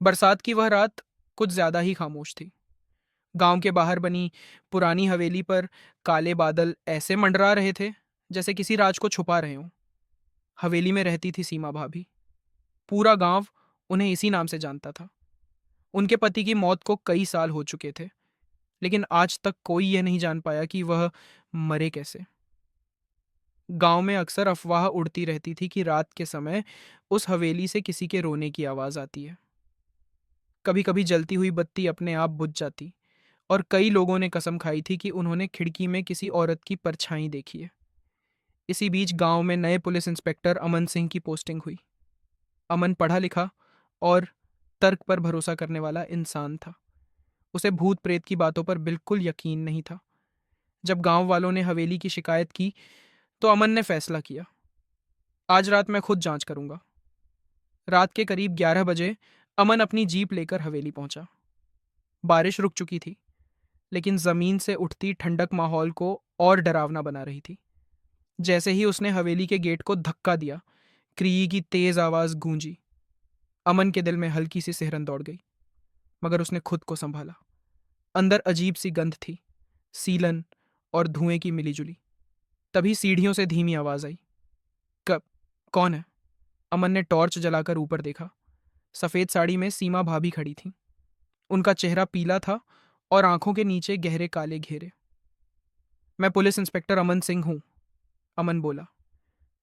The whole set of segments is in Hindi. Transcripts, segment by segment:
बरसात की वह रात कुछ ज्यादा ही खामोश थी। गांव के बाहर बनी पुरानी हवेली पर काले बादल ऐसे मंडरा रहे थे जैसे किसी राज को छुपा रहे हों। हवेली में रहती थी सीमा भाभी। पूरा गांव उन्हें इसी नाम से जानता था। उनके पति की मौत को कई साल हो चुके थे, लेकिन आज तक कोई यह नहीं जान पाया कि वह मरे कैसे। गांव में अक्सर अफवाह उड़ती रहती थी कि रात के समय उस हवेली से किसी के रोने की आवाज आती है। कभी कभी जलती हुई बत्ती अपने आप बुझ जाती, और कई लोगों ने कसम खाई थी कि उन्होंने खिड़की में किसी औरत की परछाई देखी है। इसी बीच गांव में नए पुलिस इंस्पेक्टर अमन सिंह की पोस्टिंग हुई। अमन पढ़ा लिखा और तर्क पर भरोसा करने वाला इंसान था। उसे भूत प्रेत की बातों पर बिल्कुल यकीन नहीं था। जब गांव वालों ने हवेली की शिकायत की तो अमन ने फैसला किया, आज रात मैं खुद जांच करूंगा। रात के करीब 11 बजे अमन अपनी जीप लेकर हवेली पहुंचा। बारिश रुक चुकी थी, लेकिन जमीन से उठती ठंडक माहौल को और डरावना बना रही थी। जैसे ही उसने हवेली के गेट को धक्का दिया, क्री की तेज आवाज गूंजी। अमन के दिल में हल्की सी सिहरन दौड़ गई, मगर उसने खुद को संभाला। अंदर अजीब सी गंध थी, सीलन और धुएं की मिलीजुली। तभी सीढ़ियों से धीमी आवाज आई। कब? कौन है? अमन ने टॉर्च जलाकर ऊपर देखा। सफेद साड़ी में सीमा भाभी खड़ी थी। उनका चेहरा पीला था और आंखों के नीचे गहरे काले घेरे। मैं पुलिस इंस्पेक्टर अमन सिंह हूं, अमन बोला।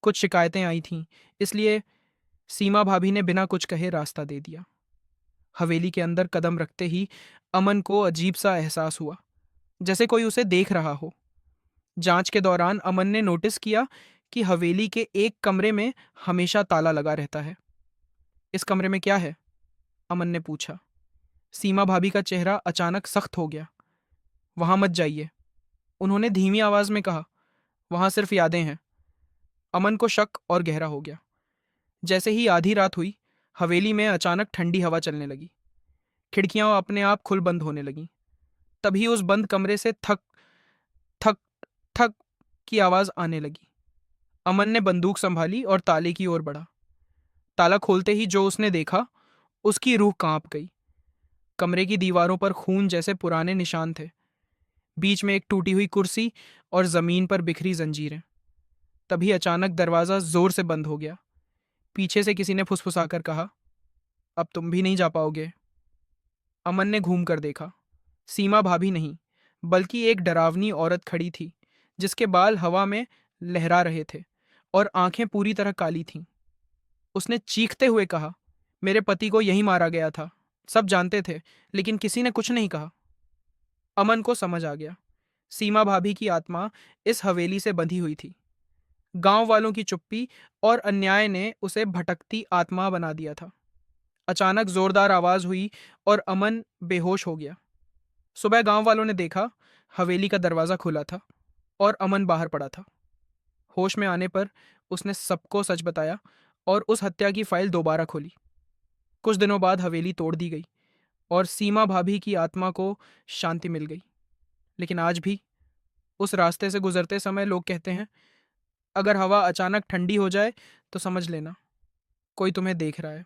कुछ शिकायतें आई थीं, इसलिए सीमा भाभी ने बिना कुछ कहे रास्ता दे दिया। हवेली के अंदर कदम रखते ही अमन को अजीब सा एहसास हुआ, जैसे कोई उसे देख रहा हो। जांच के दौरान अमन ने नोटिस किया कि हवेली के एक कमरे में हमेशा ताला लगा रहता है। इस कमरे में क्या है? अमन ने पूछा। सीमा भाभी का चेहरा अचानक सख्त हो गया। वहां मत जाइए, उन्होंने धीमी आवाज में कहा। वहां सिर्फ यादें हैं। अमन को शक और गहरा हो गया। जैसे ही आधी रात हुई, हवेली में अचानक ठंडी हवा चलने लगी। खिड़कियां अपने आप खुल बंद होने लगीं। तभी उस बंद कमरे से थक थक थक की आवाज आने लगी। अमन ने बंदूक संभाली और ताले की ओर बढ़ा। ताला खोलते ही जो उसने देखा, उसकी रूह कांप गई। कमरे की दीवारों पर खून जैसे पुराने निशान थे। बीच में एक टूटी हुई कुर्सी और जमीन पर बिखरी जंजीरें। तभी अचानक दरवाजा जोर से बंद हो गया। पीछे से किसी ने फुसफुसाकर कहा, अब तुम भी नहीं जा पाओगे। अमन ने घूम कर देखा। सीमा भाभी नहीं, बल्कि एक डरावनी औरत खड़ी थी, जिसके बाल हवा में लहरा रहे थे और आंखें पूरी तरह काली थीं। उसने चीखते हुए कहा, मेरे पति को यहीं मारा गया था। सब जानते थे, लेकिन किसी ने कुछ नहीं कहा। अमन को समझ आ गया, सीमा भाभी की आत्मा इस हवेली से बंधी हुई थी। गांव वालों की चुप्पी और अन्याय ने उसे भटकती आत्मा बना दिया था। अचानक जोरदार आवाज हुई और अमन बेहोश हो गया। सुबह गांव वालों ने देखा, हवेली का दरवाजा खुला था और अमन बाहर पड़ा था। होश में आने पर उसने सबको सच बताया और उस हत्या की फाइल दोबारा खोली। कुछ दिनों बाद हवेली तोड़ दी गई और सीमा भाभी की आत्मा को शांति मिल गई। लेकिन आज भी उस रास्ते से गुजरते समय लोग कहते हैं, अगर हवा अचानक ठंडी हो जाए तो समझ लेना कोई तुम्हें देख रहा है।